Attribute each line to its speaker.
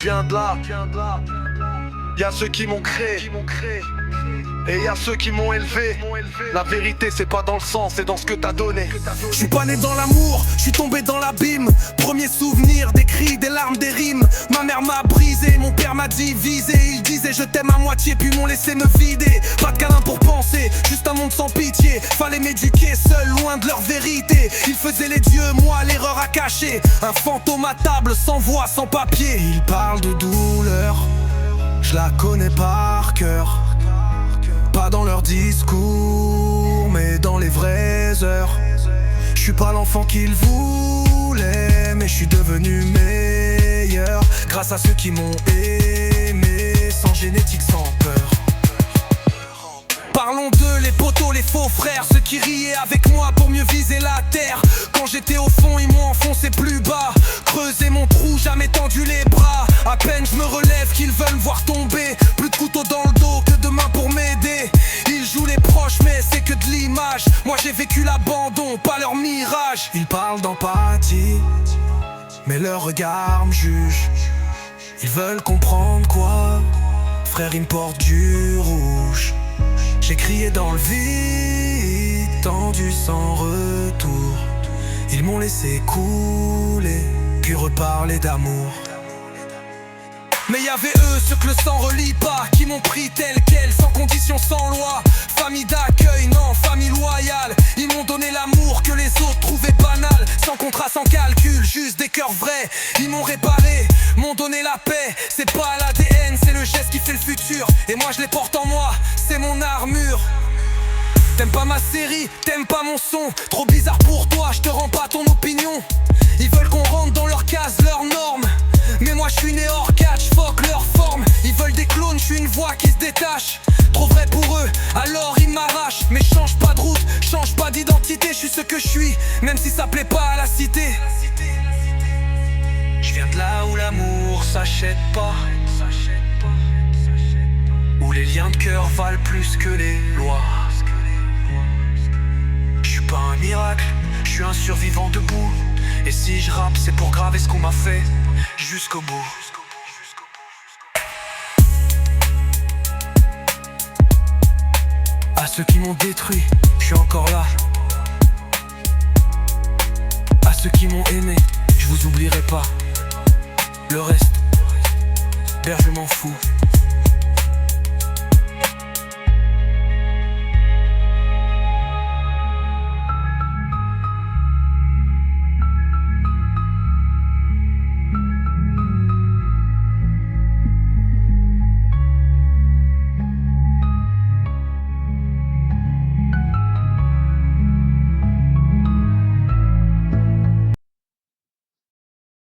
Speaker 1: viens de là. Y'a ceux qui m'ont créé et y'a ceux qui m'ont élevé. La vérité c'est pas dans le sang, c'est dans ce que t'as donné.
Speaker 2: Je suis pas né dans l'amour, je suis tombé dans l'abîme. Premier souvenir, des cris, des larmes, des rimes. Ma mère m'a brisé, mon père m'a divisé. Il disait je t'aime à moitié, puis m'ont laissé me vider. Pas de câlin pour penser, juste un monde sans pitié. Fallait m'éduquer seul, loin de leur vérité. Ils faisaient les dieux, moi l'erreur à cacher. Un fantôme à table, sans voix, sans papier. Ils parlent de douleur, je la connais par cœur. Pas dans leur discours, mais dans les vraies heures. Je suis pas l'enfant qu'ils voulaient, mais je suis devenu meilleur grâce à ceux qui m'ont aimé, sans génétique, sans peur. Parlons d'eux, les poteaux, les faux frères, ceux qui riaient avec moi pour mieux viser la terre. Quand j'étais au fond, ils m'ont enfoncé plus bas, creusé mon trou, jamais tendu les bras. À peine je me relève qu'ils veulent me voir tomber. Plus de couteau dans le dos que de main pour m'aider. Ils jouent les proches mais c'est que de l'image. Moi j'ai vécu l'abandon, pas leur mirage. Ils parlent d'empathie, mais leur regard me juge. Ils veulent comprendre quoi? Frère, ils me portent du rouge. J'ai crié dans le vide, tendu sans retour. Ils m'ont laissé couler, puis reparler d'amour. Mais y'avait eux, ceux que le sang relie pas, qui m'ont pris tel quel, sans condition, sans loi. Famille d'accueil, non, famille loyale. Ils m'ont donné l'amour que les autres trouvaient banal. Sans contrat, sans calcul, juste des cœurs vrais. Ils m'ont réparé, m'ont donné la paix. C'est pas l'ADN, c'est le geste qui fait le futur. Et moi je les porte en moi, c'est mon armure. T'aimes pas ma série, t'aimes pas mon son. Trop bizarre pour toi, je te rends pas ton opinion. Ils veulent qu'on rentre dans leur case, leurs normes. Mais moi je suis né hors catch, fuck leur forme. Ils veulent des clones, je suis une voix qui se détache. Trop vrai pour eux, alors ils m'arrachent. Mais change pas de route, change pas d'identité. Je suis ce que je suis, même si ça plaît pas à la cité. Je viens de là où l'amour s'achète pas, où les liens de cœur valent plus que les lois. Je suis pas un miracle, je suis un survivant debout. Et si je rappe c'est pour graver ce qu'on m'a fait jusqu'au bout. À ceux qui m'ont détruit, je suis encore là. À ceux qui m'ont aimé, je vous oublierai pas. Le reste, je m'en fous.